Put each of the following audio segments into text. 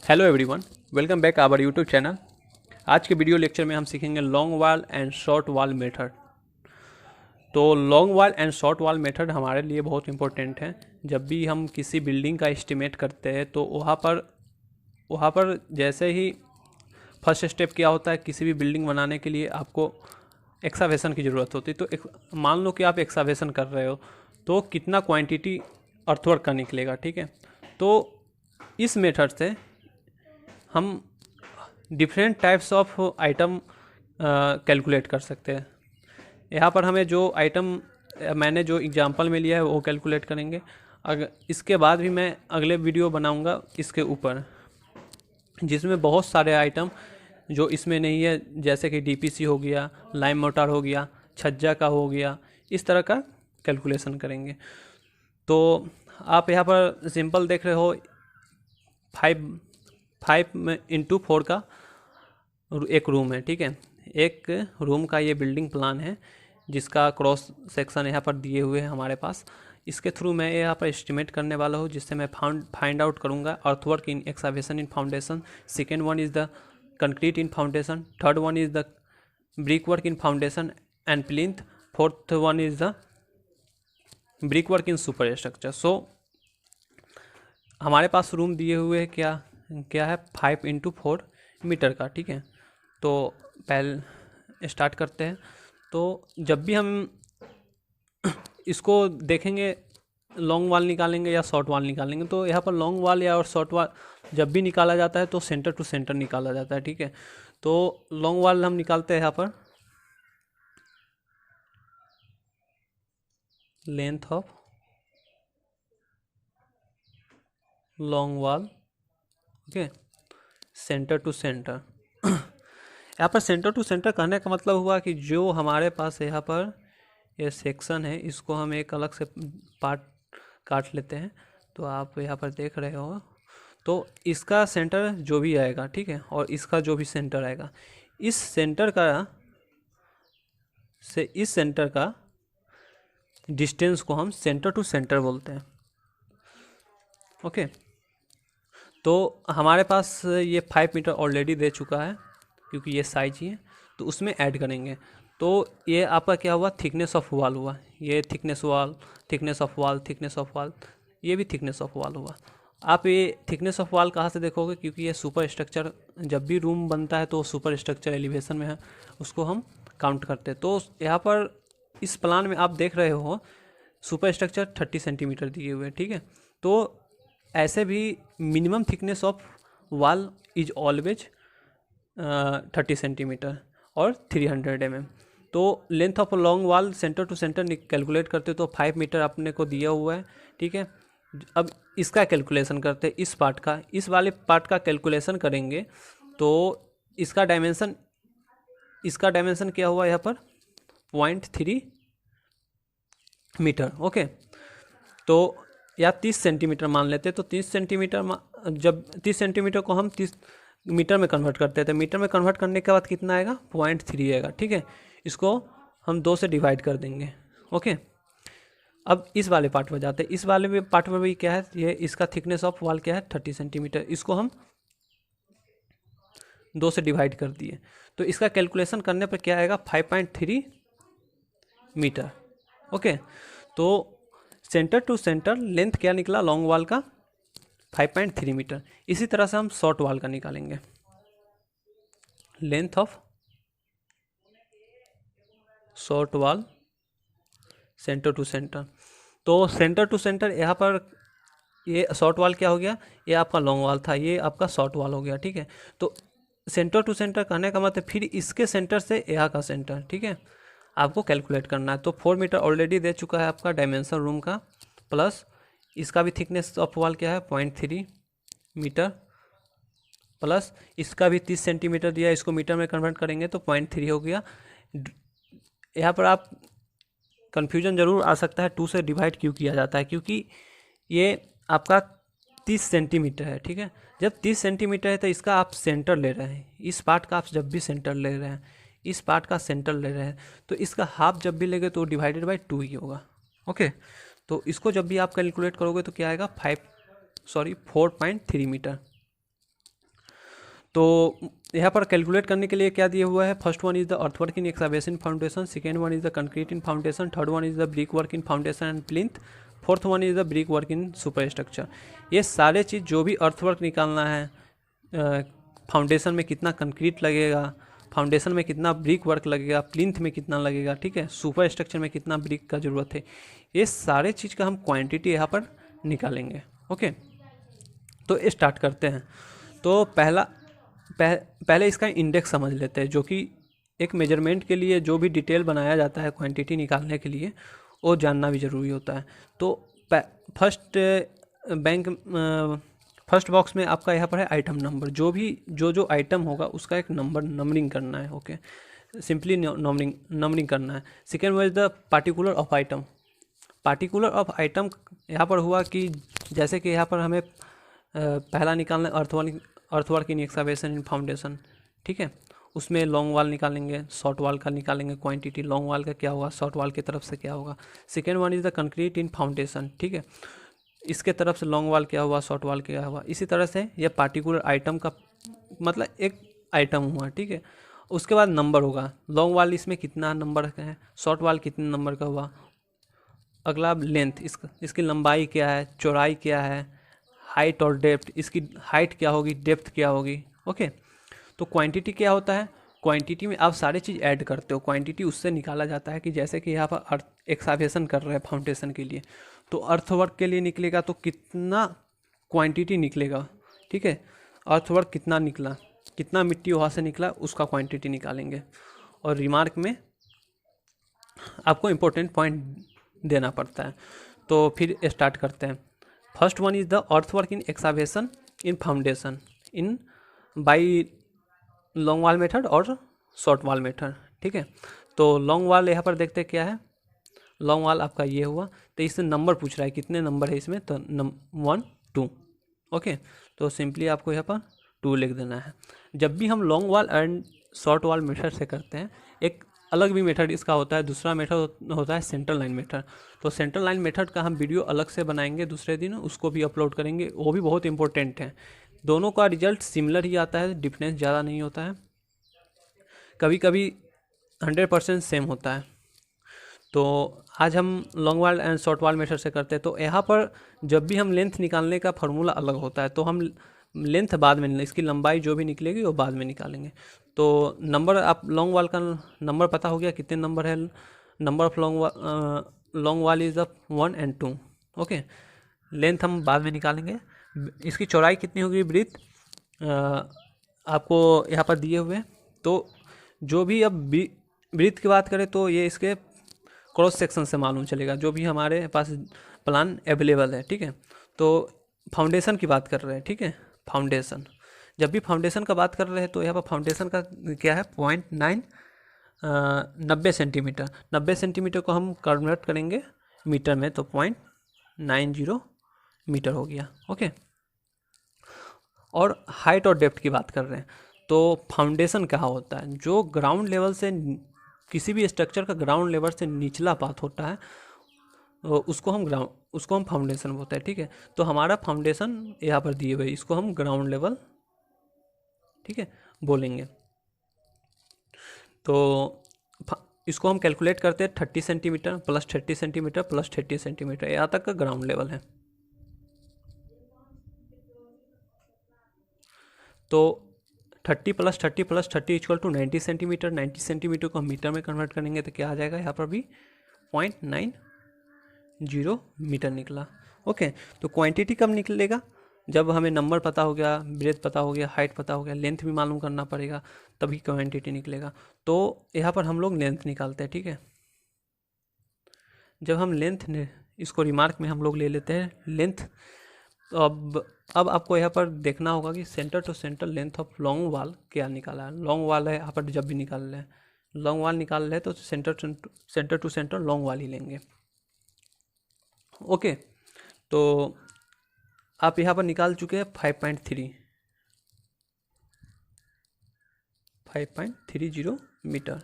Hello everyone, welcome back our YouTube channel. आज के video lecture में हम सीखेंगे long wall and short wall method. तो long wall and short wall method हमारे लिए बहुत इंपॉर्टेंट है। जब भी हम किसी बिल्डिंग का एस्टिमेट करते हैं तो वहाँ पर जैसे ही फर्स्ट स्टेप क्या होता है, किसी भी बिल्डिंग बनाने के लिए आपको एक्सावेशन की ज़रूरत होती है। तो मान लो कि आप एक्सावेशन कर रहे हो तो कितना क्वांटिटी अर्थवर्क का निकलेगा, ठीक है। तो इस मेथड से हम different types of item calculate कर सकते हैं। यहाँ पर हमें जो आइटम मैंने जो एग्जांपल में लिया है वो कैलकुलेट करेंगे। अगर इसके बाद भी मैं अगले वीडियो बनाऊंगा इसके ऊपर, जिसमें बहुत सारे आइटम जो इसमें नहीं है, जैसे कि डीपीसी हो गया, लाइम मोटार हो गया, छज्जा का हो गया, इस तरह का कैलकुलेशन करेंगे। तो आप यहाँ पर सिंपल देख रहे हो, 5x4 का एक रूम है, ठीक है। एक रूम का ये बिल्डिंग प्लान है जिसका क्रॉस सेक्शन यहाँ पर दिए हुए हैं हमारे पास। इसके थ्रू मैं यहाँ पर एस्टिमेट करने वाला हूँ, जिससे मैं फाइंड आउट करूँगा earthwork in excavation in foundation, second one is the concrete in foundation, third one is the brick work in foundation and plinth, fourth one is the brick work in super structure. So हमारे पास room दिए हुए क्या क्या है, 5x4 metre का, ठीक है। तो पहले स्टार्ट करते हैं। तो जब भी हम इसको देखेंगे लॉन्ग वाल निकालेंगे या शॉर्ट वाल निकालेंगे, तो यहाँ पर लॉन्ग वाल या और शॉर्ट वाल जब भी निकाला जाता है तो सेंटर टू सेंटर निकाला जाता है, ठीक है। तो लॉन्ग वाल हम निकालते हैं यहाँ पर लेंथ ऑफ लॉन्ग वाल, ओके, सेंटर टू सेंटर। यहाँ पर सेंटर टू सेंटर कहने का मतलब हुआ कि जो हमारे पास यहाँ पर ये सेक्शन है, इसको हम एक अलग से पार्ट काट लेते हैं। तो आप यहाँ पर देख रहे हो, तो इसका सेंटर जो भी आएगा, ठीक है, और इसका जो भी सेंटर आएगा, इस सेंटर का डिस्टेंस को हम सेंटर टू सेंटर बोलते हैं, ओके। तो हमारे पास ये 5 मीटर ऑलरेडी दे चुका है क्योंकि ये साइज ही है, तो उसमें ऐड करेंगे। तो ये आपका क्या हुआ, थिकनेस ऑफ वॉल हुआ। ये thickness wall, thickness of wall, thickness of wall, ये भी थिकनेस ऑफ वॉल हुआ। आप ये थिकनेस ऑफ वॉल कहाँ से देखोगे, क्योंकि ये सुपर स्ट्रक्चर, जब भी रूम बनता है तो सुपर स्ट्रक्चर एलिवेशन में है, उसको हम काउंट करते हैं। तो यहाँ पर इस प्लान में आप देख रहे हो सुपर स्ट्रक्चर 30 सेंटीमीटर दिए हुए हैं, ठीक है। तो ऐसे भी minimum thickness of wall is always 30 centimetre और 300 mm। तो length of long wall centre to centre calculate करते तो 5 मीटर अपने को दिया हुआ है, ठीक है। अब इसका कैलकुलेशन करते, इस पार्ट का, इस वाले पार्ट का कैलकुलेशन करेंगे। तो इसका डायमेंशन क्या हुआ यहाँ पर, 0.3 मीटर, ओके। तो या 30 सेंटीमीटर मान लेते, तो 30 सेंटीमीटर, जब 30 सेंटीमीटर को हम 30 मीटर में कन्वर्ट करते हैं, तो मीटर में कन्वर्ट करने के बाद कितना आएगा, 0.3 आएगा, ठीक है। इसको हम 2 से डिवाइड कर देंगे, ओके। अब इस वाले पार्ट पर जाते हैं। इस वाले पार्ट में भी क्या है, ये इसका थिकनेस ऑफ वॉल क्या है, 30 सेंटीमीटर। इसको हम 2 से डिवाइड कर दिए, तो इसका कैलकुलेशन करने पर क्या आएगा, 5.3 मीटर, ओके। तो सेंटर टू सेंटर लेंथ क्या निकला लॉन्ग वॉल का, 5.3 मीटर। इसी तरह से हम शॉर्ट वॉल का निकालेंगे, length of short wall centre to centre. तो सेंटर टू सेंटर यहाँ पर ये शॉर्ट वॉल क्या हो गया, ये आपका लॉन्ग वॉल था, ये आपका शॉर्ट वॉल हो गया, ठीक है। तो सेंटर टू सेंटर कहने का मतलब फिर इसके सेंटर से यहाँ का सेंटर, ठीक है, आपको कैलकुलेट करना है। तो 4 मीटर ऑलरेडी दे चुका है आपका डायमेंशन रूम का, प्लस इसका भी थिकनेस ऑफ वॉल क्या है, 0.3 मीटर, प्लस इसका भी 30 सेंटीमीटर दिया, इसको मीटर में कन्वर्ट करेंगे तो 0.3 हो गया। यहाँ पर आप कन्फ्यूजन ज़रूर आ सकता है 2 से डिवाइड क्यों किया जाता है, क्योंकि ये आपका 30 सेंटीमीटर है, ठीक है। जब 30 सेंटीमीटर है तो इसका आप सेंटर ले रहे हैं, इस पार्ट का आप जब भी सेंटर ले रहे हैं, इस पार्ट का सेंटर ले रहे हैं, तो इसका हाफ जब भी लेंगे तो डिवाइडेड बाई 2 ही होगा, ओके। तो इसको जब भी आप कैलकुलेट करोगे तो क्या आएगा, 4.3 मीटर, तो यहाँ पर कैलकुलेट करने के लिए क्या दिया हुआ है, first one is the earthwork in excavation foundation, second one is the concrete in foundation, third one is the brick work in foundation and plinth, fourth one is the brick work in super structure. ये सारे चीज़ जो भी earthwork निकालना है, foundation में कितना concrete लगेगा, foundation में कितना ब्रिक वर्क लगेगा, प्लिंथ में कितना लगेगा, ठीक है, सुपर स्ट्रक्चर में कितना ब्रिक का ज़रूरत है, ये सारे चीज़ का हम क्वांटिटी यहाँ पर निकालेंगे। ओके, तो स्टार्ट करते हैं। तो पहले इसका इंडेक्स समझ लेते हैं, जो कि एक मेजरमेंट के लिए जो भी डिटेल बनाया जाता है क्वांटिटी निकालने के लिए, वो जानना भी ज़रूरी होता है। तो फर्स्ट बॉक्स में आपका यहाँ पर है आइटम नंबर, जो आइटम होगा उसका एक नंबरिंग करना है। ओके, सिंपली नंबरिंग करना है। Second one is the particular of item. Particular of item यहाँ पर हुआ कि जैसे कि यहाँ पर हमें पहला निकालना है earthwork in excavation in foundation, ठीक है, उसमें लॉन्ग वाल निकालेंगे, शॉर्ट वाल का निकालेंगे क्वांटिटी, लॉन्ग वाल का क्या होगा, शॉर्ट वाल की तरफ से क्या होगा। Second one is the concrete in foundation, ठीक है, इसके तरफ से लॉन्ग वाल क्या हुआ, शॉर्ट वाल क्या हुआ। इसी तरह से यह पार्टिकुलर आइटम का मतलब एक आइटम हुआ, ठीक है। उसके बाद नंबर होगा, लॉन्ग वाल इसमें कितना नंबर का है, शॉर्ट वाल कितने नंबर का हुआ। अगला लेंथ, इसकी लंबाई क्या है, चौड़ाई क्या है, हाइट और डेप्थ, इसकी हाइट क्या होगी, डेप्थ क्या होगी। ओके, तो क्वांटिटी क्या होता है, क्वांटिटी में आप सारी चीज़ ऐड करते हो। क्वांटिटी उससे निकाला जाता है कि जैसे कि यहाँ पर अर्थ एक्सावेशन कर रहे हैं फाउंडेशन के लिए, तो अर्थवर्क के लिए निकलेगा तो कितना क्वांटिटी निकलेगा, ठीक है, अर्थवर्क कितना निकला, कितना मिट्टी वहाँ से निकला, उसका क्वांटिटी निकालेंगे। और रिमार्क में आपको इम्पोर्टेंट पॉइंट देना पड़ता है। तो फिर स्टार्ट करते हैं। First one is the earthwork in excavation in foundation in by long wall method और शॉर्ट वाल मेथड, ठीक है। तो लॉन्ग वाल यहाँ पर देखते हैं क्या है, लॉन्ग वाल आपका ये हुआ, तो इससे नंबर पूछ रहा है कितने नंबर है इसमें, तो 1 2। ओके, तो सिंपली आपको यहाँ पर 2 लिख देना है। जब भी हम लॉन्ग वाल एंड शॉर्ट वाल मेथड से करते हैं, एक अलग भी मेथड इसका होता है, दूसरा मेथड होता है सेंट्रल लाइन मेथड। तो सेंट्रल लाइन मेथड का हम वीडियो अलग से बनाएंगे दूसरे दिन, उसको भी अपलोड करेंगे, वो भी बहुत इंपॉर्टेंट है। दोनों का रिजल्ट सिमिलर ही आता है, डिफरेंस ज़्यादा नहीं होता है, कभी कभी 100% सेम होता है। तो आज हम लॉन्ग वाल एंड शॉर्ट वाल मेथड से करते हैं। तो यहाँ पर जब भी हम लेंथ निकालने का फार्मूला अलग होता है, तो हम लेंथ बाद में, इसकी लंबाई जो भी निकलेगी वो बाद में निकालेंगे। तो नंबर, आप लॉन्ग वाल का नंबर पता हो गया कितने नंबर है, नंबर ऑफ लॉन्ग वाल is the 1 and 2। Okay, length हम बाद में निकालेंगे। इसकी चौड़ाई कितनी होगी, ब्रीथ आपको यहाँ पर दिए हुए। तो जो भी अब ब्रीथ की बात करें तो ये इसके क्रॉस सेक्शन से मालूम चलेगा, जो भी हमारे पास प्लान अवेलेबल है, ठीक है। तो फाउंडेशन की बात कर रहे हैं, ठीक है, फाउंडेशन, जब भी फाउंडेशन का बात कर रहे हैं तो यहाँ पर फाउंडेशन का क्या है 0.9 90 सेंटीमीटर। 90 सेंटीमीटर को हम कन्वर्ट करेंगे मीटर में, तो 0.90 मीटर हो गया। ओके, और हाइट और डेप्थ की बात कर रहे हैं, तो फाउंडेशन क्या होता है, जो ग्राउंड लेवल से, किसी भी स्ट्रक्चर का ग्राउंड लेवल से निचला पाथ होता है, उसको हम फाउंडेशन बोलते हैं, ठीक है। तो हमारा फाउंडेशन यहाँ पर दिए हुए, इसको हम ग्राउंड लेवल, ठीक है, बोलेंगे। तो इसको हम कैलकुलेट करते हैं 30 centimetre plus 30 centimetre plus 30 centimetre, यहाँ तक का ग्राउंड लेवल है। तो 30 + 30 + 30 इक्वल टू 90 सेंटीमीटर। 90 सेंटीमीटर को हम मीटर में कन्वर्ट करेंगे तो क्या आ जाएगा, यहाँ पर भी 0.90 मीटर निकला। ओके, तो क्वांटिटी कब निकलेगा, जब हमें नंबर पता हो गया, ब्रेथ पता हो गया, हाइट पता हो गया, लेंथ भी मालूम करना पड़ेगा, तभी क्वांटिटी निकलेगा। तो यहाँ पर हम लोग लेंथ निकालते हैं, ठीक है। जब हम इसको रिमार्क में हम लोग ले लेते हैं लेंथ। तो अब आपको यहाँ पर देखना होगा कि centre to centre length of long wall क्या निकाला है। लॉन्ग वाल है यहाँ पर, जब भी निकाल रहे हैं, लॉन्ग वाल निकाल रहे हैं तो सेंटर टू सेंटर लॉन्ग वाल ही लेंगे। ओके, तो आप यहाँ पर निकाल चुके हैं 5.30 मीटर।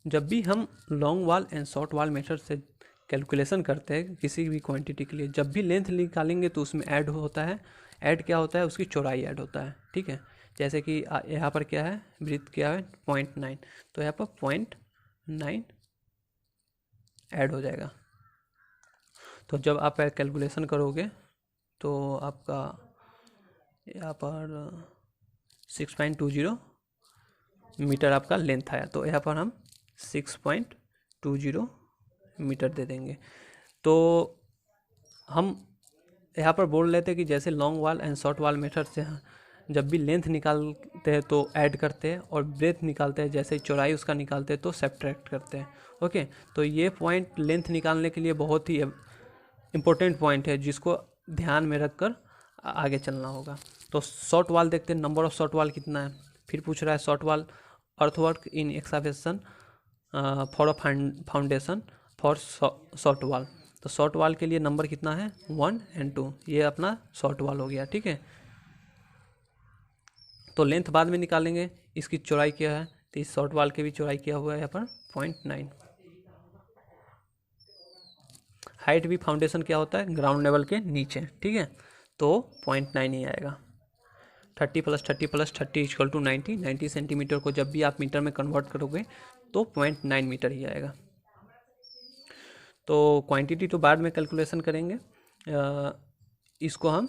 जब भी हम लॉन्ग वाल एंड शॉर्ट वाल मेथड से कैलकुलेशन करते हैं किसी भी क्वांटिटी के लिए, जब भी लेंथ निकालेंगे तो उसमें ऐड होता है, ऐड क्या होता है, उसकी चौड़ाई ऐड होता है, ठीक है। जैसे कि यहाँ पर क्या है, ब्रीथ क्या है 0.9, तो यहाँ पर 0.9 ऐड हो जाएगा। तो जब आप कैलकुलेशन करोगे तो आपका यहाँ पर 6.20 मीटर आपका लेंथ आया, तो यहाँ पर हम 6.20 मीटर दे देंगे। तो हम यहाँ पर बोल लेते हैं कि जैसे लॉन्ग वाल एंड शॉर्ट वाल मेथड से जब भी लेंथ निकालते हैं तो ऐड करते हैं, और ब्रेथ निकालते हैं जैसे चौड़ाई उसका निकालते हैं तो सब्ट्रैक्ट करते हैं। ओके, तो ये पॉइंट लेंथ निकालने के लिए बहुत ही इम्पोर्टेंट पॉइंट है, जिसको ध्यान में रखकर आगे चलना होगा। तो शॉर्ट वाल देखते हैं, नंबर ऑफ शॉर्ट वाल कितना है। फिर पूछ रहा है शॉर्ट वाल earthwork in excavation for a foundation for short वाल। तो शॉर्ट वाल के लिए नंबर कितना है 1 and 2, ये अपना शॉर्ट वाल हो गया, ठीक है। तो लेंथ बाद में निकालेंगे, इसकी चौड़ाई क्या है, तो इस शॉर्ट वाल की भी चौड़ाई क्या हुआ है यहाँ पर 0.9। हाइट भी फाउंडेशन क्या होता है ग्राउंड लेवल के नीचे, ठीक है, तो 0.9 ही आएगा। 30 + 30 + 30 = 90, 90 सेंटीमीटर को जब भी आप मीटर में कन्वर्ट करोगे तो 0.9 मीटर ही आएगा। तो क्वांटिटी तो बाद में कैलकुलेशन करेंगे, इसको हम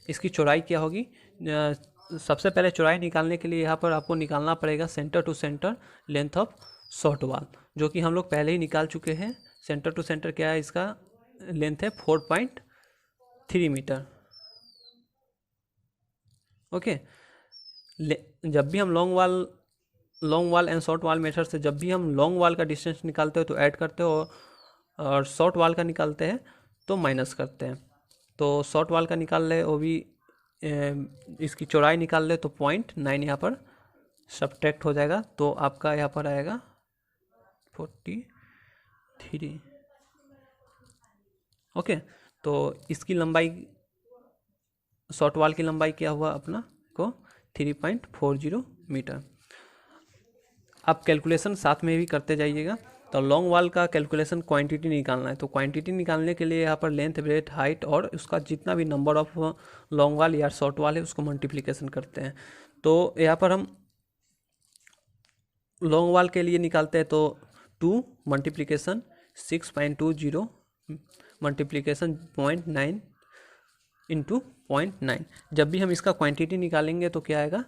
इसकी चौड़ाई क्या होगी, सबसे पहले चौड़ाई निकालने के लिए यहाँ पर आपको निकालना पड़ेगा centre to centre length of short wall, जो कि हम लोग पहले ही निकाल चुके हैं। सेंटर टू सेंटर क्या है, इसका लेंथ है 4.3 मीटर। ओके, जब भी हम लॉन्ग वाल एंड शॉर्ट वाल मेथड से जब भी हम लॉन्ग वाल का डिस्टेंस निकालते हो तो ऐड करते हो, और शॉर्ट वाल का निकालते हैं तो माइनस करते हैं। तो शॉर्ट वाल का निकाल ले, वो भी इसकी चौड़ाई निकाल ले तो 0.9 यहाँ पर सब्ट्रैक्ट हो जाएगा, तो आपका यहाँ पर आएगा 43। ओके, तो इसकी लंबाई, शॉर्ट वाल की लंबाई क्या हुआ अपना को 3.40 मीटर। आप कैलकुलेशन साथ में भी करते जाइएगा। तो लॉन्ग वाल का कैलकुलेशन क्वांटिटी निकालना है, तो क्वांटिटी निकालने के लिए यहाँ पर लेंथ, ब्रेथ, हाइट और उसका जितना भी नंबर ऑफ लॉन्ग वाल या शॉर्ट वाल है उसको मल्टीप्लिकेशन करते हैं। तो यहाँ पर हम लॉन्ग वाल के लिए निकालते हैं तो 2 मल्टीप्लिकेशन 6.20 मल्टीप्लिकेशन 0.9 इंटू 0.9। जब भी हम इसका क्वांटिटी निकालेंगे तो क्या आएगा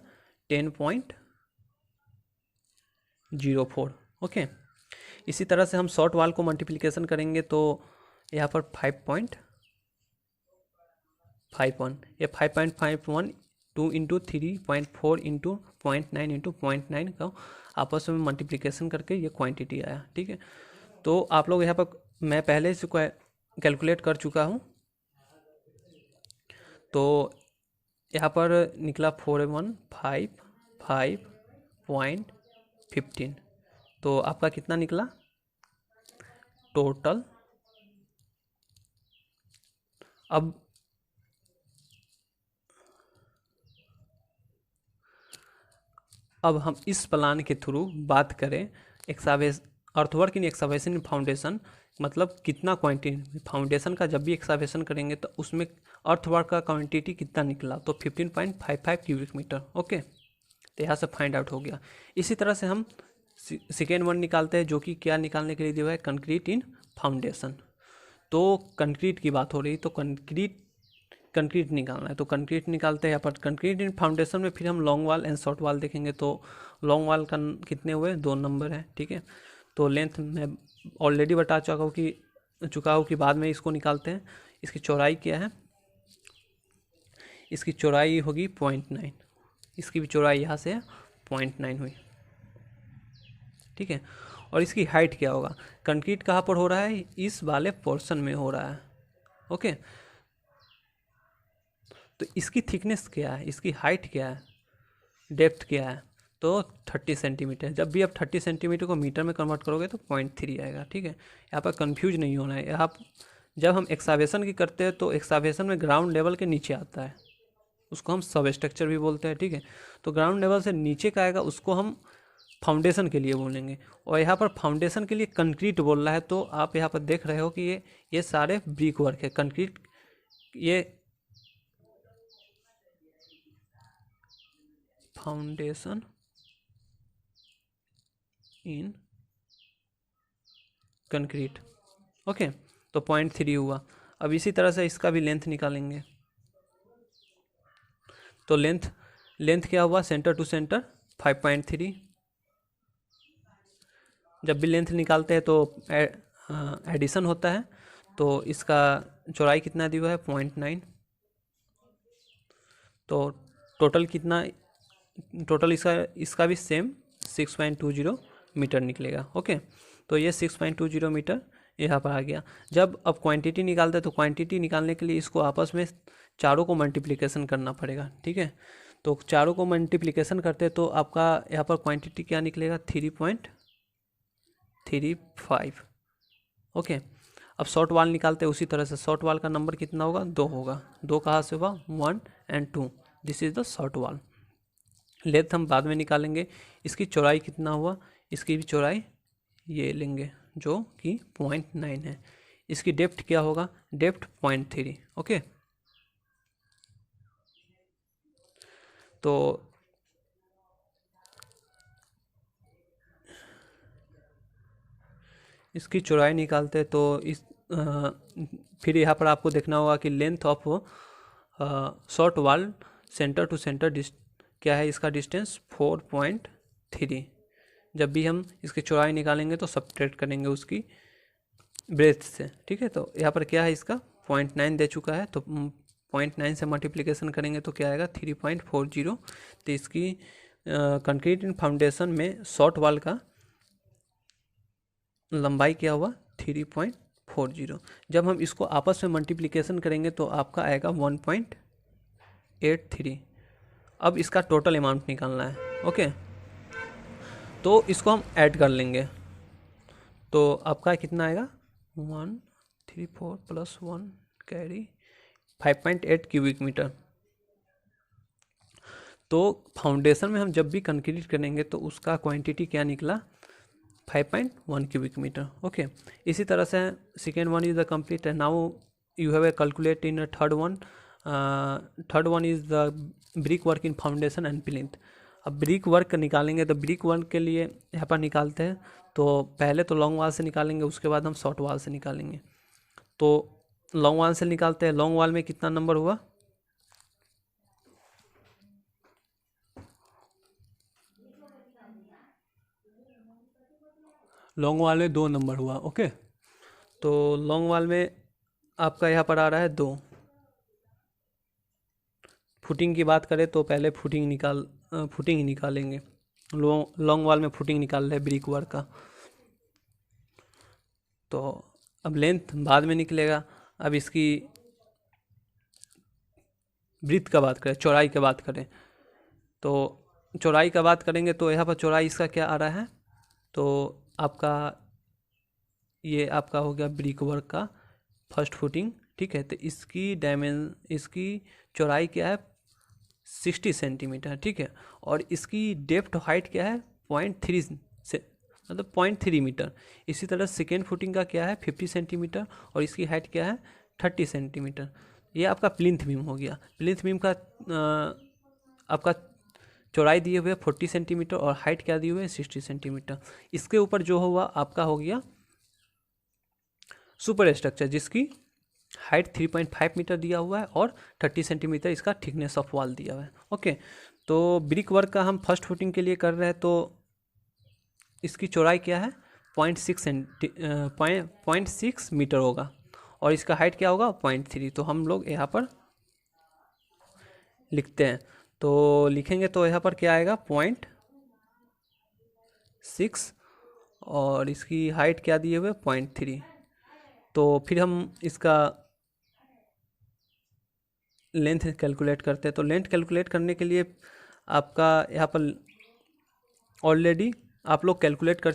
10.04। ओके, इसी तरह से हम शॉर्ट वाल को मल्टीप्लिकेशन करेंगे तो यहाँ पर 5.51, ये 5.51 2 × 3.4 × 0.9 × 0.9 का आपस में मल्टीप्लिकेशन करके ये क्वांटिटी आया, ठीक है। तो आप लोग यहाँ पर, मैं पहले से कैलकुलेट कर चुका हूँ, तो यहाँ पर निकला 4155.15। तो आपका कितना निकला टोटल। अब हम इस प्लान के थ्रू बात करें अर्थवर्क इन एक्सकवेशन फाउंडेशन, मतलब कितना क्वांटिटी फाउंडेशन का जब भी एक्सकवेशन करेंगे तो उसमें अर्थवर्क का क्वांटिटी कितना निकला, तो 15.55 क्यूबिक मीटर। ओके, तो यहाँ से फाइंड आउट हो गया। इसी तरह से हम सेकेंड वन निकालते हैं, जो कि क्या निकालने के लिए दिया है, कंक्रीट इन फाउंडेशन। तो कंक्रीट की बात हो रही, तो कंक्रीट निकालना है, तो कंक्रीट निकालते हैं यहाँ पर कंक्रीट इन फाउंडेशन में। फिर हम लॉन्ग वाल एंड शॉर्ट वाल देखेंगे, तो लॉन्ग वाल का कितने हुए 2 नंबर है, ठीक है। तो लेंथ मैं ऑलरेडी बता चुका हूँ कि बाद में इसको निकालते हैं। इसकी चौड़ाई क्या है, इसकी चौड़ाई होगी 0.9, इसकी भी चौड़ाई यहाँ से 0.9 हुई, ठीक है। और इसकी हाइट क्या होगा, कंक्रीट कहाँ पर हो रहा है, इस वाले पोर्शन में हो रहा है। ओके, तो इसकी थिकनेस क्या है, इसकी हाइट क्या है, डेप्थ क्या है, तो 30 सेंटीमीटर। जब भी आप 30 सेंटीमीटर को मीटर में कन्वर्ट करोगे तो 0.3 आएगा, ठीक है। यहाँ पर कंफ्यूज नहीं होना है। यहाँ जब हम एक्सकवेशन की करते हैं तो एक्सकवेशन में ग्राउंड लेवल के नीचे आता है, उसको हम सब स्ट्रक्चर भी बोलते हैं, ठीक है। तो ग्राउंड लेवल से नीचे का आएगा, उसको हम फाउंडेशन के लिए बोलेंगे। और यहाँ पर फाउंडेशन के लिए कंक्रीट बोल रहा है, तो आप यहाँ पर देख रहे हो कि ये सारे ब्रिक वर्क है। कंक्रीट ये फाउंडेशन इन कंक्रीट, ओके। तो 0.3 हुआ। अब इसी तरह से इसका भी लेंथ निकालेंगे। तो लेंथ क्या हुआ, सेंटर टू सेंटर 5.3। जब भी लेंथ निकालते हैं तो एडिशन होता है। तो इसका चौड़ाई कितना दिया हुआ है, 0.9। तो टोटल कितना, टोटल इसका भी सेम 6.20 मीटर निकलेगा, ओके। तो ये 6.20 मीटर यहाँ पर आ गया। जब अब क्वांटिटी निकालते हैं तो क्वांटिटी निकालने के लिए इसको आपस में चारों को मल्टीप्लिकेशन करना पड़ेगा, ठीक है। तो चारों को मल्टीप्लिकेशन करते हैं तो आपका यहाँ पर क्वांटिटी क्या निकलेगा, 3.35, ओके। अब शॉर्ट वाल निकालते हैं उसी तरह से। शॉर्ट वाल का नंबर कितना होगा, 2 होगा। 2 कहाँ से होगा, 1 और 2। दिस इज़ द शॉर्ट वाल। लेंथ हम बाद में निकालेंगे। इसकी चौड़ाई कितना हुआ, इसकी भी चौड़ाई ये लेंगे जो कि 0.9 है। इसकी डेप्थ क्या होगा, डेप्थ 0.3, ओके। तो इसकी चौड़ाई निकालते हैं तो फिर यहाँ पर आपको देखना होगा कि लेंथ ऑफ शॉर्ट वाल सेंटर टू सेंटर क्या है, इसका डिस्टेंस 4.3। जब भी हम इसकी चौड़ाई निकालेंगे तो सब्ट्रैक्ट करेंगे उसकी ब्रेथ से, ठीक है। तो यहाँ पर क्या है, इसका 0.9 दे चुका है, तो 0.9 से मल्टीप्लिकेशन करेंगे तो क्या आएगा, 3.40। तो इसकी कंक्रीट एंड फाउंडेशन में शॉर्ट वाल का लंबाई क्या हुआ, 3.40। जब हम इसको आपस में मल्टीप्लिकेशन करेंगे तो आपका आएगा 1.83। अब इसका टोटल अमाउंट निकालना है, ओके। तो इसको हम ऐड कर लेंगे तो आपका कितना आएगा, 134 + 1 कैरी 5.8 क्यूबिक मीटर। तो फाउंडेशन में हम जब भी कंक्रीट करेंगे तो उसका क्वांटिटी क्या निकला, 5.1 क्यूबिक मीटर, ओके। इसी तरह से second one is the complete. Now you have a calculate in third one is the brick work in foundation and plinth. अब ब्रिक वर्क निकालेंगे तो ब्रिक वर्क के लिए यहाँ पर निकालते हैं। तो पहले तो लॉन्ग वाल से निकालेंगे, उसके बाद हम शॉर्ट वाल से निकालेंगे। तो लॉन्ग वाल से निकालते हैं। लॉन्ग वाल में कितना नंबर हुआ, लॉन्ग वाल में 2 नंबर हुआ, ओके। तो लॉन्ग वाल में आपका यहाँ पर आ रहा है 2। फुटिंग की बात करें तो पहले फुटिंग ही निकालेंगे। लॉन्ग वाल में फुटिंग निकाल रहे ब्रिक वर्क का। तो अब लेंथ बाद में निकलेगा। अब इसकी ब्रीथ का बात करें, चौड़ाई की बात करें तो चौड़ाई का बात करेंगे तो यहाँ पर चौड़ाई इसका क्या आ रहा है, तो आपका ये आपका हो गया ब्रिक वर्क का फर्स्ट फुटिंग, ठीक है। तो इसकी चौड़ाई क्या है, 60 सेंटीमीटर, ठीक है। और इसकी डेप्थ हाइट क्या है, 0.3 से मतलब 0.3 मीटर। इसी तरह सेकेंड फुटिंग का क्या है, 50 सेंटीमीटर और इसकी हाइट क्या है, 30 सेंटीमीटर। ये आपका प्लिंथ बीम हो गया। प्लिंथ बीम का आपका चौड़ाई दिए हुए 40 सेंटीमीटर और हाइट क्या दिए हुए 60 सेंटीमीटर। इसके ऊपर जो हुआ आपका हो गया सुपर स्ट्रक्चर, जिसकी हाइट 3.5 मीटर दिया हुआ है और 30 सेंटीमीटर इसका थिकनेस ऑफ वॉल दिया हुआ है, ओके। तो ब्रिक वर्क का हम फर्स्ट फुटिंग के लिए कर रहे हैं तो इसकी चौड़ाई क्या है, 0.6 मीटर होगा और इसका हाइट क्या होगा, 0.3। तो हम लोग यहाँ पर लिखते हैं। तो लिखेंगे तो यहाँ पर क्या आएगा, 0.6 और इसकी हाइट क्या दिए हुए 0.3। तो फिर हम इसका लेंथ कैलकुलेट करते हैं। तो लेंथ कैलकुलेट करने के लिए आपका यहाँ पर ऑलरेडी आप लोग कैलकुलेट कर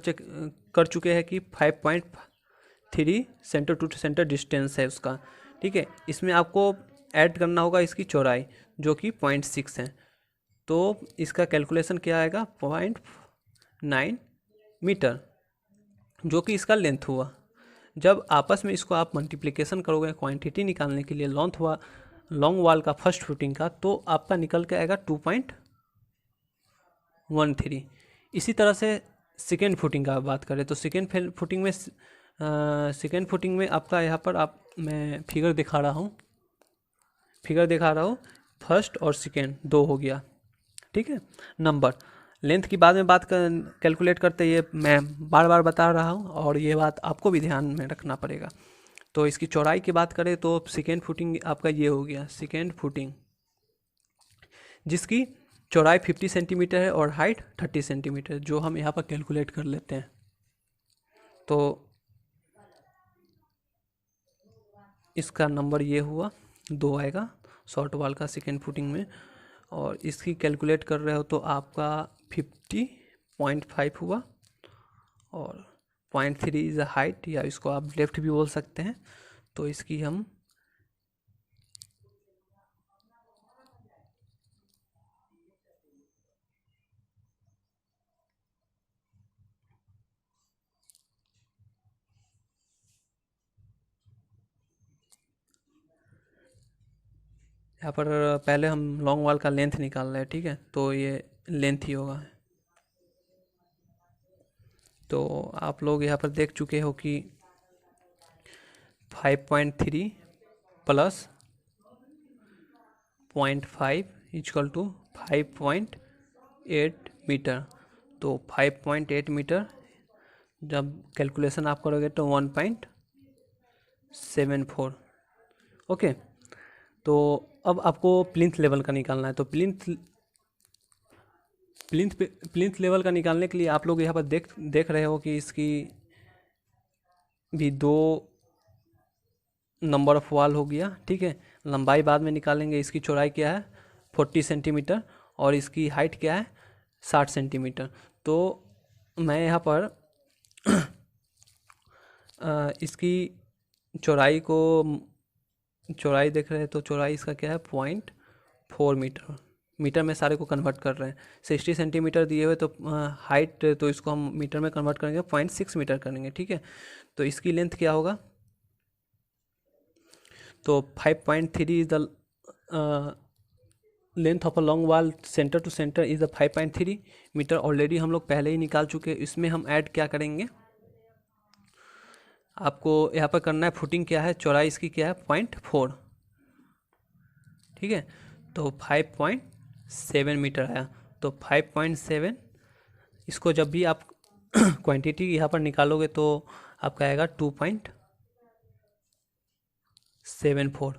चुके हैं कि 5.3 सेंटर टू सेंटर डिस्टेंस है उसका, ठीक है। इसमें आपको ऐड करना होगा इसकी चौड़ाई जो कि 0.6 है। तो इसका कैलकुलेशन क्या आएगा, 9 मीटर, जो कि इसका लेंथ हुआ। जब आपस में इसको आप मल्टीप्लिकेशन करोगे क्वांटिटी निकालने के लिए लॉन्ग वाल का फर्स्ट फुटिंग का, तो आपका निकल के आएगा 2.13। इसी तरह से सेकेंड फुटिंग का बात करें तो सेकेंड फुटिंग में आपका यहाँ पर मैं फिगर दिखा रहा हूँ, फर्स्ट और सेकेंड दो हो गया, ठीक है। नंबर लेंथ की बाद में कैलकुलेट करते, ये मैं बार बार बता रहा हूँ और ये बात आपको भी ध्यान में रखना पड़ेगा। तो इसकी चौड़ाई की बात करें तो सेकेंड फुटिंग आपका ये हो गया, सेकेंड फुटिंग जिसकी चौड़ाई 50 सेंटीमीटर है और हाइट 30 सेंटीमीटर, जो हम यहाँ पर कैलकुलेट कर लेते हैं। तो इसका नंबर ये हुआ 2 आएगा शॉर्ट वाल का सेकेंड फुटिंग में, और इसकी कैलकुलेट कर रहे हो तो आपका 50.5 हुआ, और 0.3 इज़ अ हाइट, या इसको आप लेफ्ट भी बोल सकते हैं। तो इसकी हम यहाँ पर पहले हम लॉन्ग वाल का लेंथ निकाल रहे हैं, ठीक है, तो ये लेंथ ही होगा। तो आप लोग यहाँ पर देख चुके हो कि 5.3 प्लस 0.5 इक्वल टू 5.8 मीटर। तो 5.8 मीटर जब कैलकुलेशन आप करोगे तो 1.74। ओके, तो अब आपको प्लिंथ लेवल का निकालना है। तो प्लिंथ लेवल का निकालने के लिए आप लोग यहाँ पर देख रहे हो कि इसकी भी 2 नंबर ऑफ वाल हो गया, ठीक है। लंबाई बाद में निकालेंगे। इसकी चौड़ाई क्या है 40 सेंटीमीटर और इसकी हाइट क्या है 60 सेंटीमीटर। तो मैं यहाँ पर इसकी चौड़ाई देख रहे हैं तो चौड़ाई इसका क्या है 0.4 मीटर में सारे को कन्वर्ट कर रहे हैं। 60 सेंटीमीटर दिए हुए तो हाइट, तो इसको हम मीटर में कन्वर्ट करेंगे 0.6 मीटर करेंगे, ठीक है। तो इसकी लेंथ क्या होगा, तो 5.3 is the length of a long wall centre to centre is the 5.3 metre. Already हम लोग पहले ही निकाल चुके हैं। इसमें हम ऐड क्या करेंगे, आपको यहाँ पर करना है फुटिंग क्या है, चौड़ाई इसकी क्या है 0.4, ठीक है। तो 5.7 मीटर आया। तो 5.7 इसको जब भी आप क्वांटिटी यहाँ पर निकालोगे तो आपका आएगा 2.74।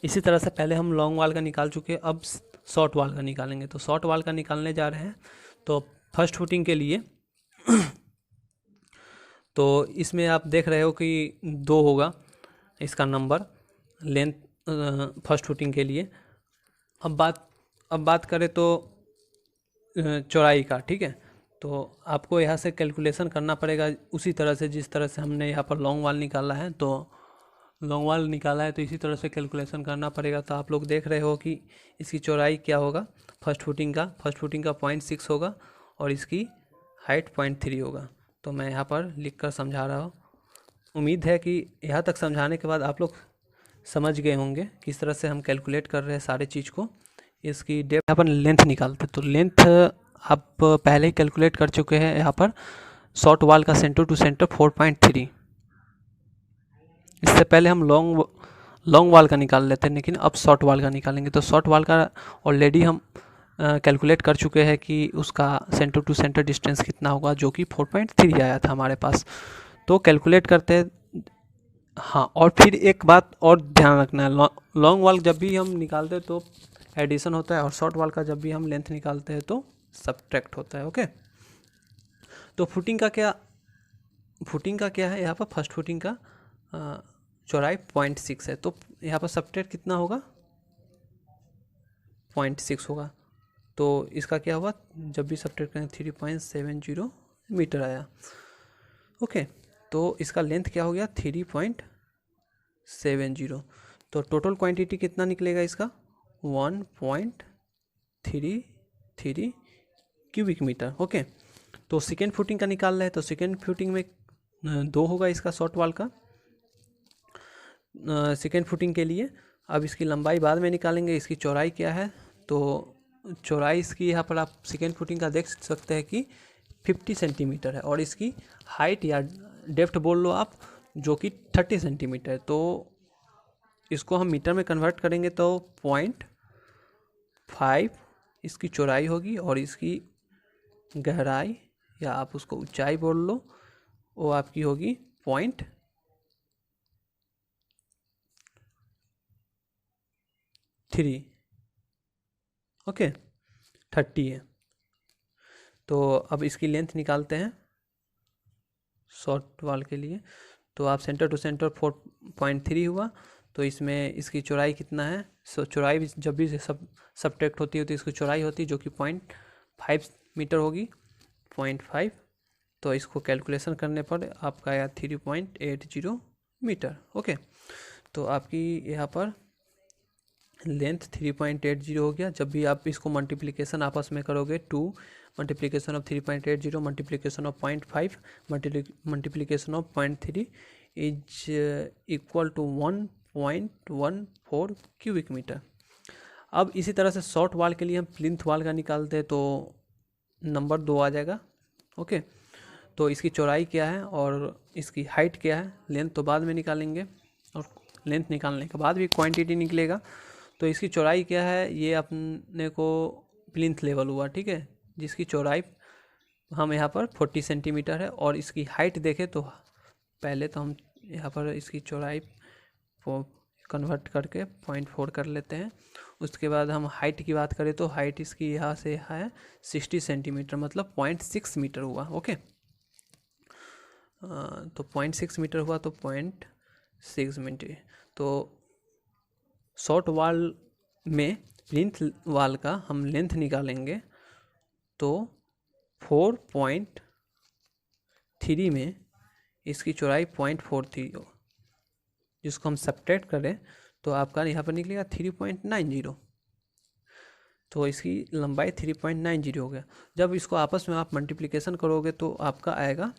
इसी तरह से पहले हम लॉन्ग वाल का निकाल चुके हैं, अब शॉर्ट वाल का निकालेंगे। तो शॉर्ट वाल का निकालने जा रहे हैं। तो फर्स्ट फुटिंग के लिए तो इसमें आप देख रहे हो कि 2 होगा इसका नंबर लेंथ फर्स्ट फुटिंग के लिए। अब बात करें तो चौड़ाई का, ठीक है। तो आपको यहाँ से कैलकुलेशन करना पड़ेगा उसी तरह से जिस तरह से हमने यहाँ पर लॉन्ग वाल निकाला है। तो लॉन्ग वाल निकाला है तो इसी तरह से कैलकुलेशन करना पड़ेगा। तो आप लोग देख रहे हो कि इसकी चौड़ाई क्या होगा फर्स्ट फुटिंग का 0.6 होगा और इसकी हाइट 0.3 होगा। तो मैं यहाँ पर लिख कर समझा रहा हूँ। उम्मीद है कि यहाँ तक समझाने के बाद आप लोग समझ गए होंगे किस तरह से हम कैलकुलेट कर रहे हैं सारे चीज़ को। इसकी डेप्थ यहाँ पर लेंथ निकालते, तो लेंथ आप पहले ही कैलकुलेट कर चुके हैं। यहाँ पर शॉर्ट वाल का सेंटर टू सेंटर 4.3। इससे पहले हम लॉन्ग वाल का निकाल लेते हैं, लेकिन अब शॉर्ट वाल का निकालेंगे। तो शॉर्ट वाल का ऑलरेडी हम कैलकुलेट कर चुके हैं कि उसका सेंटर टू सेंटर डिस्टेंस कितना होगा, जो कि 4.3 आया था हमारे पास। तो कैलकुलेट करते हैं। हाँ, और फिर एक बात और ध्यान रखना है, लॉन्ग वाल जब भी हम निकालते हैं तो एडिशन होता है, और शॉर्ट वाल का जब भी हम लेंथ निकालते हैं तो सब्ट्रैक्ट होता है। ओके, तो फुटिंग का क्या है यहाँ पर, फर्स्ट फुटिंग का चौड़ाई 0.6 है। तो यहाँ पर सब्ट्रैक्ट कितना होगा 0.6 होगा। तो इसका क्या हुआ, जब भी सब्ट्रैक्ट करें 3.70 मीटर आया। ओके, तो इसका लेंथ क्या हो गया 3.70। तो टोटल क्वांटिटी कितना निकलेगा इसका 1.33 क्यूबिक मीटर। ओके, तो सेकेंड फुटिंग का निकाल रहे हैं, तो सेकेंड फुटिंग में 2 होगा इसका शॉर्ट वाल का सेकेंड फुटिंग के लिए। अब इसकी लंबाई बाद में निकालेंगे, इसकी चौड़ाई क्या है, तो चौड़ाई इसकी यहाँ पर आप सेकेंड फुटिंग का देख सकते हैं कि 50 सेंटीमीटर है, और इसकी हाइट या डेप्थ बोल लो आप, जो कि 30 सेंटीमीटर है। तो इसको हम मीटर में कन्वर्ट करेंगे तो 0.5 इसकी चौड़ाई होगी, और इसकी गहराई या आप उसको ऊंचाई बोल लो, वो आपकी होगी 0.3। ओके, 30 है। तो अब इसकी लेंथ निकालते हैं शॉर्ट वाल के लिए। तो आप सेंटर टू सेंटर 4.3 हुआ, तो इसमें इसकी चौड़ाई कितना है, सो चौड़ाई भी जब भी सब्ट्रैक्ट होती है तो इसकी चौड़ाई होती है जो कि 0.5 मीटर होगी, 0.5। तो इसको कैलकुलेशन करने पर आपका आया 3.80 मीटर। ओके, तो आपकी यहाँ पर लेंथ 3.80 हो गया। जब भी आप इसको मल्टीप्लिकेशन आपस में करोगे, 2 multiplication of 3.80 multiplication of 0.5 multiplication of 0.3 is equal to 1.14 cubic metre. अब इसी तरह से शॉर्ट वाल के लिए हम प्लिंथ वाल का निकालते हैं, तो नंबर 2 आ जाएगा। ओके, तो इसकी चौड़ाई क्या है और इसकी हाइट क्या है, लेंथ तो बाद में निकालेंगे, और लेंथ निकालने के बाद भी क्वांटिटी निकलेगा। तो इसकी चौड़ाई क्या है, ये अपने को प्लिंथ लेवल हुआ, ठीक है, जिसकी चौड़ाई हम यहाँ पर 40 सेंटीमीटर है, और इसकी हाइट देखें तो पहले तो हम यहाँ पर इसकी चौड़ाई को कन्वर्ट करके 0.4 कर लेते हैं। उसके बाद हम हाइट की बात करें तो हाइट इसकी यहाँ से है 60 सेंटीमीटर, मतलब 0.6 मीटर हुआ। ओके, तो 0.6 मीटर हुआ, तो 0.6 मीटर। तो शॉर्ट वाल में प्लिंथ वाल का हम लेंथ निकालेंगे, तो 4.3 में इसकी चौड़ाई 0.43 हो, जिसको हम सब्ट्रैक्ट करें तो आपका यहाँ पर निकलेगा 3.90। तो इसकी लंबाई 3.90 हो गया। जब इसको आपस में आप मल्टीप्लिकेशन करोगे तो आपका आएगा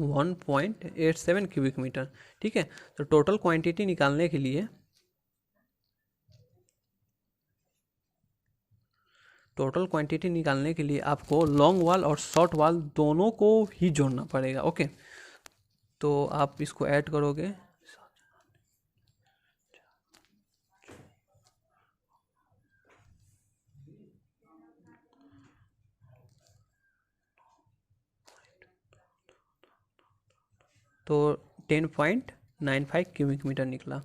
1.87 क्यूबिक मीटर। ठीक है, तो टोटल क्वांटिटी निकालने के लिए आपको लॉन्ग वाल और शॉर्ट वाल दोनों को ही जोड़ना पड़ेगा। ओके, तो आप इसको ऐड करोगे, तो 10.95 क्यूबिक मीटर निकला।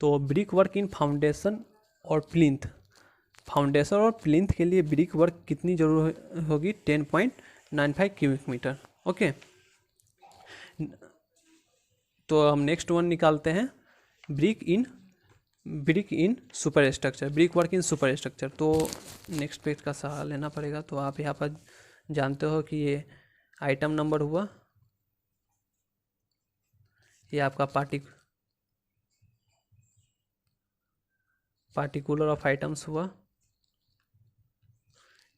तो ब्रिक वर्क इन फाउंडेशन और प्लिंथ, फाउंडेशन और प्लिंथ के लिए ब्रिक वर्क कितनी जरूर होगी, 10.95 क्यूबिक मीटर। ओके, तो हम नेक्स्ट वन निकालते हैं, brick in super structure, brick work in super structure. तो नेक्स्ट पेज का सहारा लेना पड़ेगा। तो आप यहाँ पर जानते हो कि ये आइटम नंबर हुआ, ये आपका पार्टिकुलर ऑफ आइटम्स हुआ,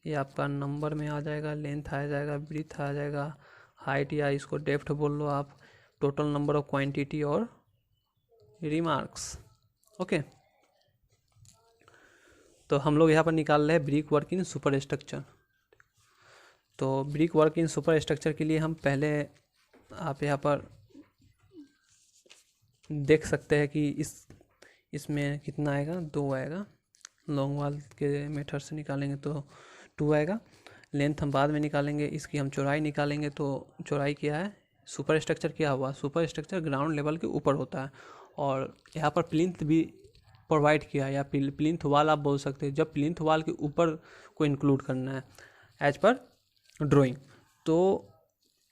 ये आपका नंबर में आ जाएगा, लेंथ आ जाएगा, ब्रीथ आ जाएगा, हाइट या इसको डेप्थ बोल लो आप, टोटल नंबर ऑफ क्वांटिटी और रिमार्क्स। ओके, तो हम लोग यहाँ पर निकाल रहे हैं brick work in super structure. तो brick work in super structure के लिए हम पहले, आप यहाँ पर देख सकते हैं कि इसमें कितना आएगा, 2 आएगा। लॉन्ग वाल के मेथड से निकालेंगे तो 2 आएगा। लेंथ हम बाद में निकालेंगे, इसकी हम चौड़ाई निकालेंगे। तो चौड़ाई क्या है, सुपर स्ट्रक्चर क्या हुआ, सुपर स्ट्रक्चर ग्राउंड लेवल के ऊपर होता है, और यहाँ पर प्लिंथ भी प्रोवाइड किया है, या प्लिंथ वाल आप बोल सकते हैं, जब प्लिंथ वाल के ऊपर को इंक्लूड करना है एज पर ड्राइंग। तो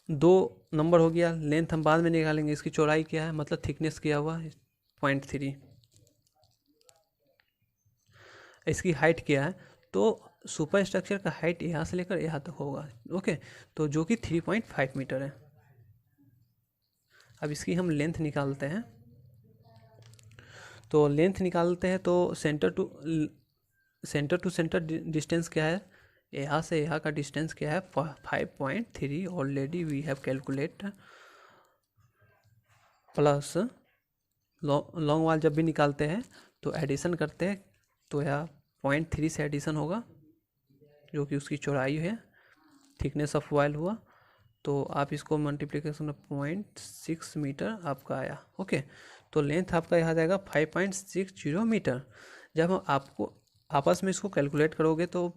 2 नंबर हो गया। लेंथ हम बाद में निकालेंगे, इसकी चौड़ाई क्या है, मतलब थिकनेस किया हुआ 0.3। इसकी हाइट क्या है, तो सुपर स्ट्रक्चर का हाइट यहाँ से लेकर यहाँ तक होगा। ओके, तो जो कि 3.5 मीटर है। अब इसकी हम लेंथ निकालते हैं। तो लेंथ निकालते हैं तो सेंटर टू सेंटर डिस्टेंस क्या है, यहाँ से यहाँ का डिस्टेंस क्या है 5.3 already we have calculate, plus long wall जब भी निकालते हैं तो एडिशन करते हैं, तो यहाँ 0.3 से एडिशन होगा जो कि उसकी चौड़ाई है, थिकनेस ऑफ वाल हुआ, तो आप इसको मल्टीप्लिकेशन में 0.6 मीटर आपका आया। ओके, तो लेंथ आपका यहाँ जाएगा 5.60 मीटर। जब हम आपको आपस में इसको कैलकुलेट करोगे तो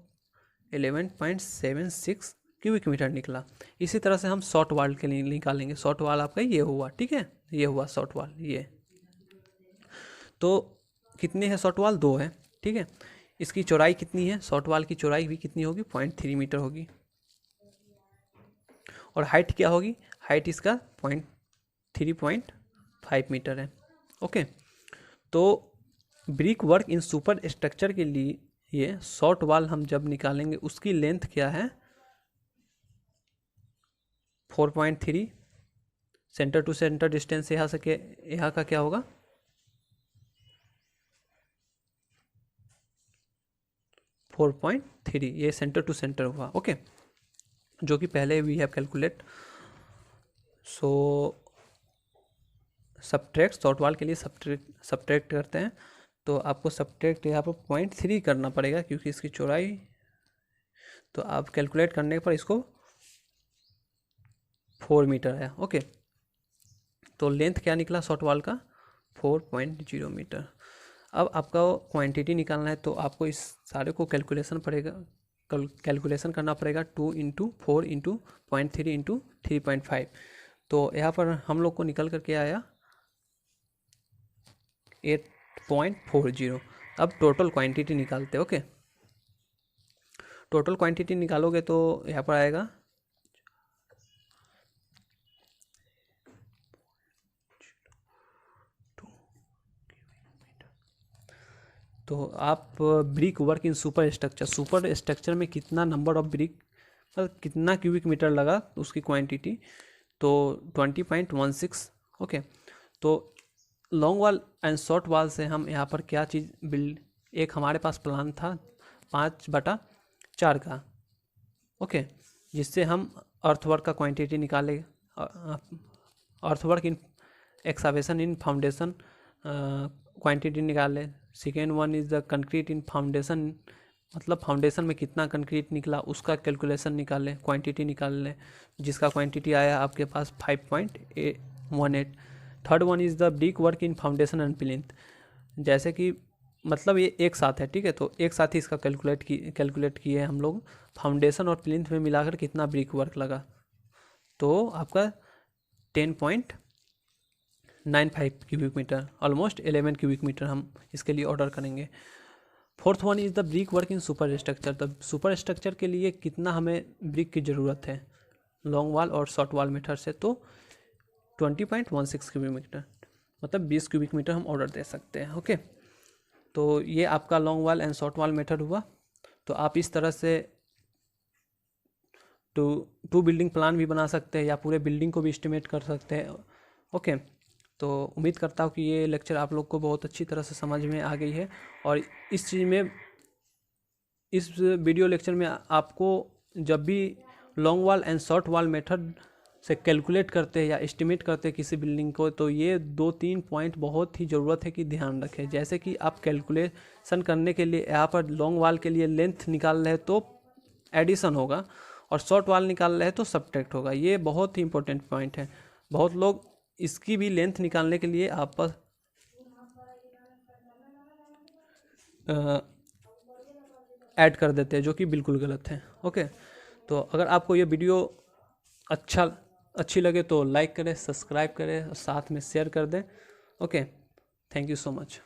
11.76 क्यूबिक मीटर निकला। इसी तरह से हम शॉर्ट वाल के लिए निकालेंगे। शॉर्ट वाल आपका ये हुआ, ठीक है, ये हुआ शॉर्ट वाल। ये तो कितनी है शॉर्ट वाल? 2 है, ठीक है। इसकी चौड़ाई कितनी है? शॉर्ट वाल की चौड़ाई भी कितनी होगी? 0.3 मीटर होगी। और हाइट क्या होगी? हाइट इसका 3.5 मीटर है। ओके, तो brick work in super structure के लिए ये शॉर्ट वाल हम जब निकालेंगे उसकी लेंथ क्या है? 4.3, सेंटर टू सेंटर डिस्टेंस यहाँ से यहाँ का क्या होगा? 4.3, ये सेंटर टू सेंटर हुआ। ओके, जो कि पहले we have calculate. So subtract, short wall के लिए सब्ट्रैक्ट करते हैं, तो आपको सब्ट्रैक्ट यहाँ पर 0.3 करना पड़ेगा क्योंकि इसकी चौड़ाई, तो आप कैलकुलेट करने पर इसको 4 मीटर है। ओके, तो लेंथ क्या निकला शॉर्ट वाल का? 4.0 मीटर। अब आपका क्वांटिटी निकालना है, तो आपको इस सारे को कैलकुलेशन करना पड़ेगा 2 × 4 × 0.3 × 3.5। तो यहाँ पर हम लोग को निकल करके आया 8.40। अब टोटल क्वांटिटी निकालते हैं। ओके, टोटल क्वांटिटी निकालोगे तो यहाँ पर आएगा तो आप brick work in super structure में कितना नंबर ऑफ ब्रिक, मतलब कितना क्यूबिक मीटर लगा उसकी क्वांटिटी, तो 20.16। ओके, तो लॉन्ग वाल एंड शॉर्ट वाल से हम यहाँ पर क्या चीज़ बिल्ड, एक हमारे पास प्लान था 5/4 का। ओके, जिससे हम अर्थवर्क का क्वांटिटी निकाले, earthwork in excavation in foundation quantity निकाले। Second one is the concrete in foundation, मतलब फाउंडेशन में कितना कंक्रीट निकला उसका कैलकुलेशन निकालें, क्वांटिटी निकाल लें, जिसका क्वांटिटी आया आपके पास 5.18। Third one is the brick work in foundation and plinth, जैसे कि मतलब ये एक साथ है, ठीक है, तो एक साथ ही इसका कैलकुलेट किए हम लोग, फाउंडेशन और प्लिंथ में मिलाकर कितना ब्रिक वर्क लगा, तो आपका 10.95 cubic metre, almost 11 cubic metre हम इसके लिए ऑर्डर करेंगे। Fourth one is the brick work in super structure, तब सुपर स्ट्रक्चर के लिए कितना हमें ब्रिक की ज़रूरत है लॉन्ग वाल और शॉर्ट वाल मेथड से, तो 20.16 क्यूबिक मीटर, मतलब 20 क्यूबिक मीटर हम ऑर्डर दे सकते हैं। ओके, तो ये आपका लॉन्ग वाल एंड शॉर्ट वाल मेथड हुआ। तो आप इस तरह से टू बिल्डिंग प्लान भी बना सकते हैं या पूरे बिल्डिंग को भी एस्टिमेट कर सकते हैं। ओके, तो उम्मीद करता हूँ कि ये लेक्चर आप लोग को बहुत अच्छी तरह से समझ में आ गई है, और इस चीज़ में, इस वीडियो लेक्चर में आपको जब भी लॉन्ग वाल एंड शॉर्ट वाल मेथड से कैलकुलेट करते हैं या एस्टिमेट करते हैं किसी बिल्डिंग को, तो ये 2-3 पॉइंट बहुत ही ज़रूरत है कि ध्यान रखें। जैसे कि आप कैलकुलेशन करने के लिए यहाँ पर लॉन्ग वाल के लिए लेंथ निकाल रहे हैं तो एडिशन होगा, और शॉर्ट वाल निकाल रहे हैं तो सब्ट्रैक्ट होगा। ये बहुत ही इंपॉर्टेंट पॉइंट है। बहुत लोग इसकी भी लेंथ निकालने के लिए आपस ऐड कर देते हैं, जो कि बिल्कुल गलत है। ओके, तो अगर आपको ये वीडियो अच्छी लगे तो लाइक करें, सब्सक्राइब करें और साथ में शेयर कर दें। Okay, thank you so much.